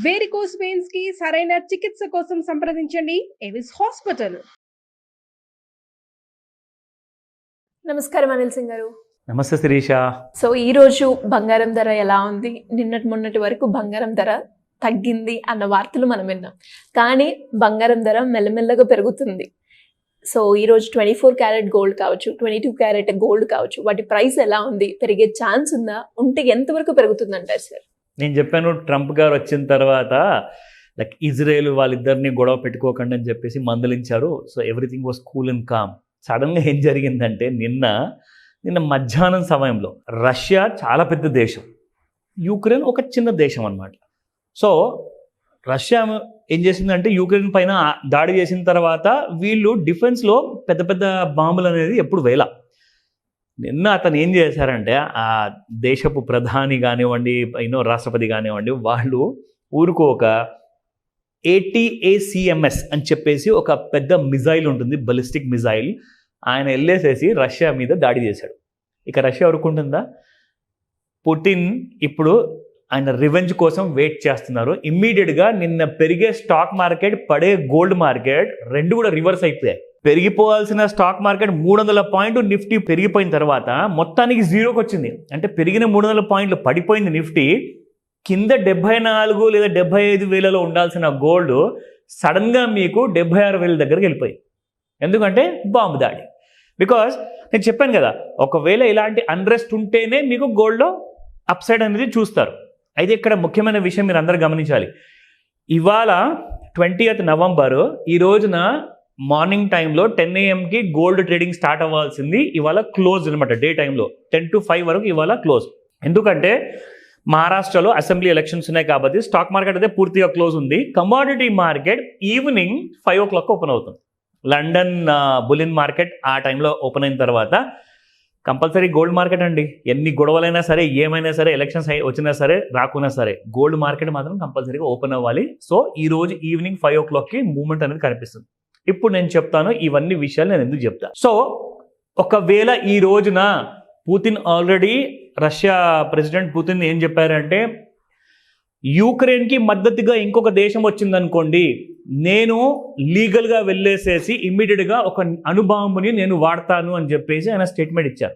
Varicose veins కి సరైన చికిత్స కోసం సంప్రదించండి ఎవిస్ హాస్పిటల్. నమస్కారం అనిల్ సింగ్ గారు. నమస్తే శిరీష. సో ఈ రోజు బంగారం ధర ఎలా ఉంది? మొన్నటి వరకు బంగారం ధర తగ్గింది అన్న వార్తలు మనం విన్నాం, కానీ బంగారం ధర మెల్లమెల్లగా పెరుగుతుంది. సో ఈరోజు 24 క్యారెట్ గోల్డ్ కావచ్చు, 22 క్యారెట్ గోల్డ్ కావచ్చు, వాటి ప్రైస్ ఎలా ఉంది? పెరిగే ఛాన్స్ ఉందా? ఉంటే ఎంతవరకు పెరుగుతుంది అంటారు సార్? నేను చెప్పాను, ట్రంప్ గారు వచ్చిన తర్వాత లైక్ ఇజ్రాయెల్ వాళ్ళిద్దరిని గొడవ పెట్టుకోకండి అని చెప్పేసి మందలించారు. So everything was cool and calm. సడన్గా ఏం జరిగిందంటే నిన్న మధ్యాహ్నం సమయంలో రష్యా చాలా పెద్ద దేశం, యుక్రెయిన్ ఒక చిన్న దేశం అన్నమాట. సో రష్యా ఏం చేసిందంటే యుక్రెయిన్ పైన దాడి చేసిన తర్వాత వీళ్ళు డిఫెన్స్లో పెద్ద పెద్ద బాంబులు అనేది ఎప్పుడు వేల. నిన్న అతను ఏం చేశారంటే ఆ దేశపు ప్రధాని కానివ్వండి, రాష్ట్రపతి కానివ్వండి, వాళ్ళు ఊరుకోక ATACMS అని చెప్పేసి ఒక పెద్ద మిజైల్ ఉంటుంది, బలిస్టిక్ మిజైల్, ఆయన వెళ్ళేసేసి రష్యా మీద దాడి చేశాడు. ఇక రష్యా ఊరుకుంటుందా? పుటిన్ ఇప్పుడు ఆయన రివెంజ్ కోసం వెయిట్ చేస్తున్నారు. ఇమ్మీడియట్గా నిన్న పెరిగే స్టాక్ మార్కెట్, పడే గోల్డ్ మార్కెట్ రెండు కూడా రివర్స్ అయిపోయాయి. పెరిగిపోవాల్సిన స్టాక్ మార్కెట్ 300 పాయింట్లు నిఫ్టీ పెరిగిపోయిన తర్వాత మొత్తానికి జీరోకి వచ్చింది. అంటే పెరిగిన 300 పాయింట్లు పడిపోయింది నిఫ్టీ. కింద 74 లేదా 75 వేలలో ఉండాల్సిన గోల్డ్ సడన్గా మీకు 76,000 దగ్గరికి వెళ్ళిపోయింది. ఎందుకంటే బాంబు దాడి. బికాస్ నేను చెప్పాను కదా, ఒకవేళ ఇలాంటి అన్రెస్ట్ ఉంటేనే మీకు గోల్డ్లో అప్సైడ్ అనేది చూస్తారు. అయితే ఇక్కడ ముఖ్యమైన విషయం మీరు అందరూ గమనించాలి. ఇవాళ 20th నవంబర్, ఈ రోజున మార్నింగ్ టైంలో 10 AM గోల్డ్ ట్రేడింగ్ స్టార్ట్ అవ్వాల్సింది, ఇవాళ క్లోజ్ అనమాట. డే టైంలో 10 to 5 వరకు ఇవాళ క్లోజ్. ఎందుకంటే మహారాష్ట్రలో అసెంబ్లీ ఎలక్షన్స్ ఉన్నాయి కాబట్టి స్టాక్ మార్కెట్ అయితే పూర్తిగా క్లోజ్ ఉంది. Commodity market evening 5 o'clock open అవుతుంది. లండన్ బులిన్ మార్కెట్ ఆ టైంలో ఓపెన్ అయిన తర్వాత కంపల్సరీ గోల్డ్ మార్కెట్ అండి. ఎన్ని గొడవలైనా సరే, ఏమైనా సరే, ఎలక్షన్స్ వచ్చినా సరే, రాకున్నా సరే, గోల్డ్ మార్కెట్ మాత్రం కంపల్సరీగా ఓపెన్ అవ్వాలి. సో ఈ రోజు ఈవినింగ్ 5 o'clock మూవ్మెంట్ అనేది కనిపిస్తుంది. ఇప్పుడు నేను చెప్తాను ఇవన్నీ విషయాలు నేను ఎందుకు చెప్తాను. సో ఒకవేళ ఈ రోజున Putin already, Russia president Putin ఏం చెప్పారంటే, యుక్రెయిన్కి మద్దతుగా ఇంకొక దేశం వచ్చిందనుకోండి, నేను లీగల్గా వెళ్ళేసేసి ఇమ్మీడియట్గా ఒక అణుబాంబుని నేను వాడతాను అని చెప్పేసి ఆయన స్టేట్మెంట్ ఇచ్చారు.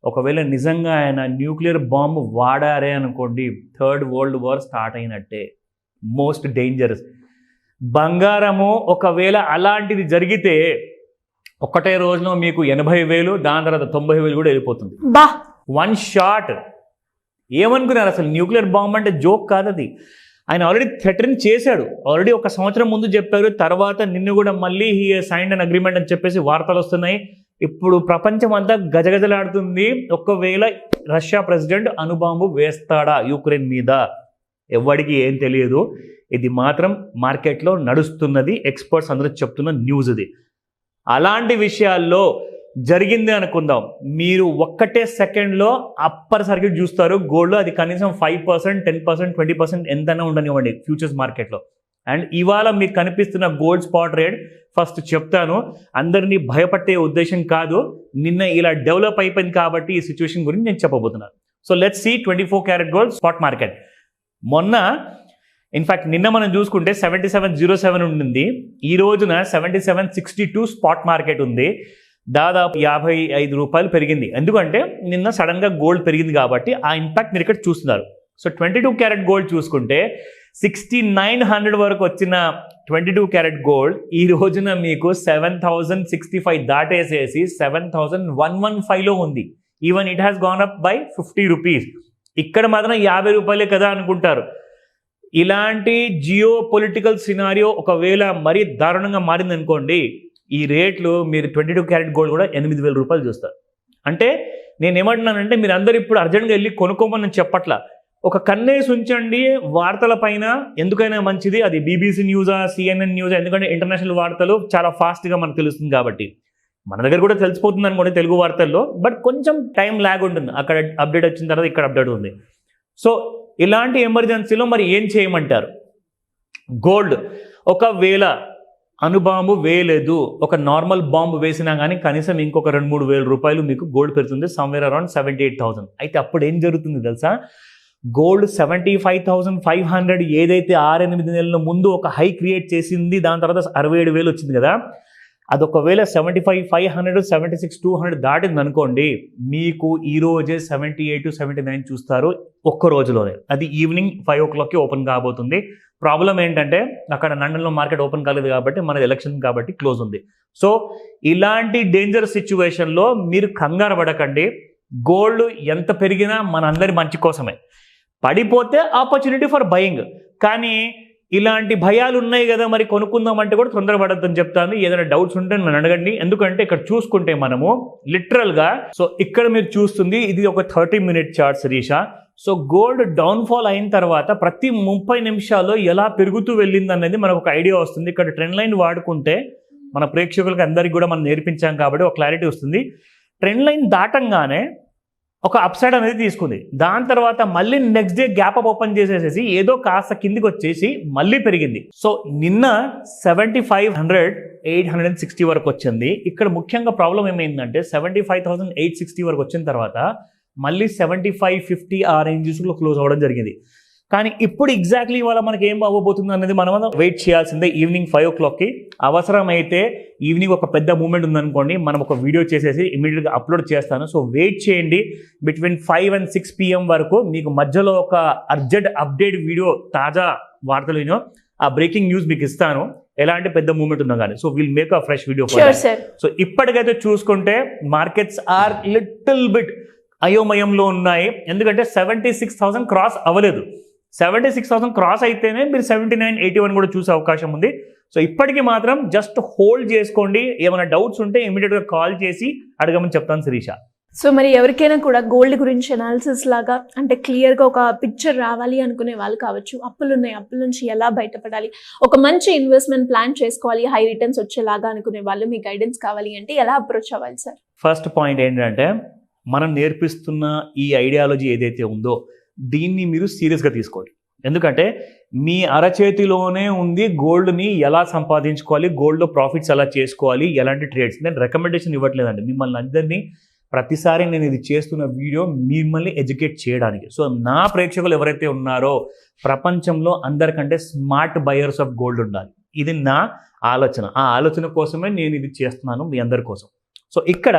ఒకవేళ నిజంగా ఆయన న్యూక్లియర్ బాంబు వాడారే అనుకోండి, థర్డ్ వరల్డ్ వార్ స్టార్ట్ అయినట్టే. Most dangerous. బంగారము ఒకవేళ అలాంటిది జరిగితే ఒకటే రోజులో మీకు 80,000, దాని తర్వాత 90,000 కూడా వెళ్ళిపోతుంది. One shot. ఏమనుకున్నారు అసలు? న్యూక్లియర్ బాంబ్ అంటే జోక్ కాదు అది. ఆయన ఆల్రెడీ థ్రెటన్ చేశాడు. ఆల్రెడీ 1 సంవత్సరం ముందు చెప్పారు. తర్వాత నిన్ను కూడా మళ్ళీ హీ సైన్డ్ అన్ అగ్రిమెంట్ అని చెప్పేసి వార్తలు వస్తున్నాయి. ఇప్పుడు ప్రపంచం అంతా గజగజలాడుతుంది. ఒకవేళ రష్యా ప్రెసిడెంట్ అణుబాంబు వేస్తాడా యుక్రెయిన్ మీద? ఎవరికి ఏం తెలియదు. ఇది మాత్రం మార్కెట్లో నడుస్తున్నది, ఎక్స్పర్ట్స్ అందరూ చెప్తున్న న్యూస్ ఇది. అలాంటి విషయాల్లో జరిగింది అనుకుందాం, మీరు ఒక్కటే సెకండ్లో అప్పర్ సర్క్యూట్ చూస్తారు గోల్డ్లో. అది కనీసం 5%, 10%, 20% ఎంతైనా ఉండనివ్వండి ఫ్యూచర్స్ మార్కెట్లో. అండ్ ఇవాళ మీకు కనిపిస్తున్న గోల్డ్ స్పాట్ రేట్ ఫస్ట్ చెప్తాను, అందరినీ భయపట్టే ఉద్దేశం కాదు. నిన్న ఇలా డెవలప్ అయిపోయింది కాబట్టి ఈ సిచ్యువేషన్ గురించి నేను చెప్పబోతున్నాను. So let's see 24 carat gold spot market. మొన్న ఇన్ఫ్యాక్ట్ నిన్న మనం చూసుకుంటే 7707 ఉండింది. ఈ రోజున 7762 స్పాట్ మార్కెట్ ఉంది. దాదాపు 55 రూపాయలు పెరిగింది. ఎందుకంటే నిన్న సడన్గా గోల్డ్ పెరిగింది కాబట్టి ఆ ఇంపాక్ట్ మీరు ఇక్కడ చూస్తున్నారు. సో 22 క్యారెట్ గోల్డ్ చూసుకుంటే 6900 వరకు వచ్చిన 22 క్యారెట్ గోల్డ్ ఈ రోజున మీకు 7065 దాటేసేసి 7115లో ఉంది. Even it has gone up by 50 rupees. ఇక్కడ మాత్రం 50 రూపాయలే కదా అనుకుంటారు. ఇలాంటి జియో పొలిటికల్ సినారియో ఒకవేళ మరీ దారుణంగా మారిందనుకోండి, ఈ రేట్లు మీరు 22 క్యారెట్ గోల్డ్ కూడా 8,000 రూపాయలు చూస్తారు. అంటే నేను ఏమంటున్నానంటే, మీరు అందరూ ఇప్పుడు అర్జెంట్గా వెళ్ళి కొనుక్కోమని చెప్పట్లా. ఒక కన్నేసి ఉంచండి వార్తల పైన, ఎందుకైనా మంచిది. అది BBC న్యూసా, CNN న్యూసా, ఎందుకంటే ఇంటర్నేషనల్ వార్తలు చాలా ఫాస్ట్గా మనకు తెలుస్తుంది కాబట్టి. మన దగ్గర కూడా తెలిసిపోతుంది అనుకోండి తెలుగు వార్తల్లో, బట్ కొంచెం టైం ల్యాగ్ ఉంటుంది. అక్కడ అప్డేట్ వచ్చిన తర్వాత ఇక్కడ అప్డేట్ ఉంది. సో ఇలాంటి ఎమర్జెన్సీలో మరి ఏం చేయమంటారు? గోల్డ్ ఒకవేళ అణుబాంబు వేయలేదు, ఒక నార్మల్ బాంబు వేసినా కానీ కనీసం ఇంకొక 2-3 వేల రూపాయలు మీకు గోల్డ్ పెడుతుంది, సమ్వేర్ అరౌండ్ 78,000. అయితే అప్పుడు ఏం జరుగుతుంది తెలుసా? గోల్డ్ 75,500 ఏదైతే 6-8 నెలల ముందు ఒక హై క్రియేట్ చేసింది, దాని తర్వాత 67,000 వచ్చింది కదా, అది ఒకవేళ 75,500, 76,200 దాటింది అనుకోండి, మీకు ఈ రోజే 78-79 చూస్తారు ఒక్క రోజులోనే. అది ఈవినింగ్ 5 o'clockకి ఓపెన్ కాబోతుంది. ప్రాబ్లం ఏంటంటే అక్కడ లండన్లో మార్కెట్ ఓపెన్ కాలేదు కాబట్టి, మనది ఎలక్షన్ కాబట్టి క్లోజ్ ఉంది. సో ఇలాంటి డేంజర్ సిచ్యువేషన్లో మీరు కంగారు పడకండి. గోల్డ్ ఎంత పెరిగినా మనందరి మంచి కోసమే. పడిపోతే ఆపర్చునిటీ ఫర్ బయింగ్. కానీ ఇలాంటి భయాలు ఉన్నాయి కదా, మరి కొనుక్కుందామంటే కూడా తొందరపడద్దని చెప్తాను. ఏదైనా డౌట్స్ ఉంటే నన్ను అడగండి. ఎందుకంటే ఇక్కడ చూసుకుంటే మనము లిటరల్గా, సో ఇక్కడ మీరు చూస్తుంది ఇది ఒక 30-minute chart Shirisha. So gold downfall అయిన తర్వాత ప్రతి 30 నిమిషాల్లో ఎలా పెరుగుతూ వెళ్ళింది అనేది మనకు ఒక ఐడియా వస్తుంది. ఇక్కడ ట్రెండ్ లైన్ వాడుకుంటే మన ప్రేక్షకులకు అందరికీ కూడా మనం నేర్పించాం కాబట్టి ఒక క్లారిటీ వస్తుంది. ట్రెండ్ లైన్ దాటంగానే ఒక అప్సైడ్ అనేది తీసుకుంది. దాని తర్వాత మళ్ళీ next day gap up open చేసేసేసి ఏదో కాస్త కిందికి వచ్చేసి మళ్ళీ పెరిగింది. సో నిన్న 75,860 వరకు వచ్చింది. ఇక్కడ ముఖ్యంగా ప్రాబ్లం ఏమైందంటే 75,860 వరకు వచ్చిన తర్వాత మళ్ళీ 7550 ఆ రేంజెస్లో క్లోజ్ అవ్వడం జరిగింది. కానీ ఇప్పుడు ఎగ్జాక్ట్లీ ఇవాళ మనకి ఏం అవ్వబోతుంది అనేది మనం వెయిట్ చేయాల్సిందే. ఈవినింగ్ 5 o'clockకి అవసరమైతే ఈవినింగ్ ఒక పెద్ద మూమెంట్ ఉందనుకోండి, మనం ఒక వీడియో చేసేసి ఇమీడియట్గా అప్లోడ్ చేస్తాను. సో వెయిట్ చేయండి. బిట్వీన్ 5 and 6 PM వరకు మీకు మధ్యలో ఒక అర్జెంట్ అప్డేట్ వీడియో, తాజా వార్తలు ఆ బ్రేకింగ్ న్యూస్ మీకు ఇస్తాను, ఎలాంటి పెద్ద మూమెంట్ ఉన్నా కానీ. So will make a fresh video. So ఇప్పటికైతే చూసుకుంటే మార్కెట్స్ ఆర్ లిటిల్ బిట్ అయోమయంలో ఉన్నాయి. ఎందుకంటే 76,000 క్రాస్ అవ్వలేదు. 76,000 క్రాస్ అయితేనే మీరు 79-81 కూడా చూసే అవకాశం ఉంది. సో ఇప్పటికీ మాత్రం జస్ట్ హోల్డ్ చేసుకోండి. ఏమైనా డౌట్స్ ఉంటే ఇమీడియట్గా కాల్ చేసి అడగమని చెప్తాను శిరీష. సో మరి ఎవరికైనా కూడా గోల్డ్ గురించి అనాలిసిస్ లాగా, అంటే క్లియర్గా ఒక పిక్చర్ రావాలి అనుకునే వాళ్ళు కావచ్చు, అప్పులు ఉన్నాయి, అప్పుల నుంచి ఎలా బయటపడాలి, ఒక మంచి ఇన్వెస్ట్మెంట్ ప్లాన్ చేసుకోవాలి, హై రిటర్న్స్ వచ్చేలాగా అనుకునే వాళ్ళు మీ గైడెన్స్ కావాలి అంటే ఎలా అప్రోచ్ అవ్వాలి సార్? ఫస్ట్ పాయింట్ ఏంటంటే మనం నేర్పిస్తున్న ఈ ఐడియాలజీ ఏదైతే ఉందో దీన్ని మీరు సీరియస్గా తీసుకోండి. ఎందుకంటే మీ అరచేతిలోనే ఉంది గోల్డ్ని ఎలా సంపాదించుకోవాలి, గోల్డ్లో ప్రాఫిట్స్ ఎలా చేసుకోవాలి, ఎలాంటి ట్రేడ్స్. నేను రికమెండేషన్ ఇవ్వట్లేదండి, మిమ్మల్ని అందరినీ ప్రతిసారి నేను ఇది చేస్తున్న వీడియో మిమ్మల్ని ఎడ్యుకేట్ చేయడానికి. సో నా ప్రేక్షకులు ఎవరైతే ఉన్నారో ప్రపంచంలో అందరికంటే స్మార్ట్ బయర్స్ ఆఫ్ గోల్డ్ ఉండాలి. ఇది నా ఆలోచన. ఆ ఆలోచన కోసమే నేను ఇది చేస్తున్నాను మీ అందరి కోసం. సో ఇక్కడ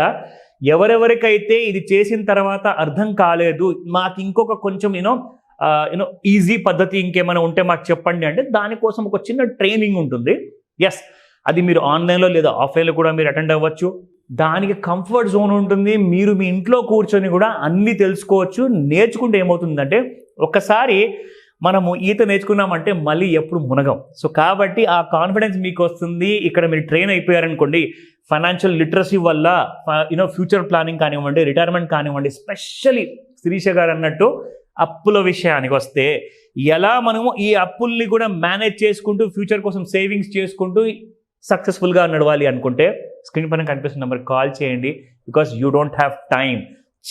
ఎవరెవరికైతే ఇది చేసిన తర్వాత అర్థం కాలేదు, మాకు ఇంకొక కొంచెం ఈజీ పద్ధతి ఇంకేమైనా ఉంటే మాకు చెప్పండి అంటే దానికోసం ఒక చిన్న ట్రైనింగ్ ఉంటుంది. ఎస్, అది మీరు ఆన్లైన్లో లేదా ఆఫ్లైన్లో కూడా మీరు అటెండ్ అవ్వచ్చు. దానికి కంఫర్ట్ జోన్ ఉంటుంది. మీరు మీ ఇంట్లో కూర్చొని కూడా అన్నీ తెలుసుకోవచ్చు. నేర్చుకుంటే ఏమవుతుందంటే ఒక్కసారి మనము ఈత నేర్చుకున్నామంటే మళ్ళీ ఎప్పుడు మునగం. సో కాబట్టి ఆ కాన్ఫిడెన్స్ మీకు వస్తుంది. ఇక్కడ మీరు ట్రైన్ అయిపోయారనుకోండి, ఫైనాన్షియల్ లిటరసీ వల్ల ఫ్యూచర్ ప్లానింగ్ కానివ్వండి, రిటైర్మెంట్ కానివ్వండి, స్పెషల్లీ శిరీష గారు అన్నట్టు అప్పుల విషయానికి వస్తే ఎలా మనము ఈ అప్పుల్ని కూడా మేనేజ్ చేసుకుంటూ ఫ్యూచర్ కోసం సేవింగ్స్ చేసుకుంటూ సక్సెస్ఫుల్గా నడవాలి అనుకుంటే స్క్రీన్ పైన కనిపిస్తున్న నెంబర్కి కాల్ చేయండి. Because you don't have time.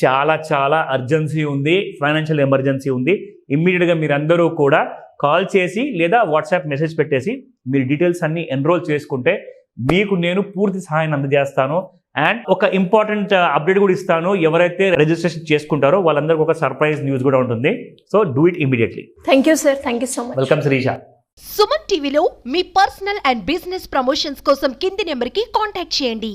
చాలా చాలా అర్జెన్సీ ఉంది, ఫైనాన్షియల్ ఎమర్జెన్సీ ఉంది. ఇమ్మీడియట్గా మీరందరూ కూడా కాల్ చేసి లేదా వాట్సాప్ మెసేజ్ పెట్టేసి మీరు డీటెయిల్స్ అన్ని ఎన్రోల్ చేసుకుంటే మీకు నేను పూర్తి సహాయం అందజేస్తాను. అండ్ ఒక ఇంపార్టెంట్ అప్డేట్ కూడా ఇస్తాను. ఎవరైతే రిజిస్ట్రేషన్ చేసుకుంటారో వాళ్ళందరికీ ఒక సర్ప్రైజ్ న్యూస్ కూడా ఉంటుంది. So do it immediately. Thank you sir. Thank you so much. Welcome Shirisha. Suman టీవీలో మీ పర్సనల్ అండ్ బిజినెస్ ప్రమోషన్స్ కోసం కింది నెంబర్కి కాంటాక్ట్ చేయండి.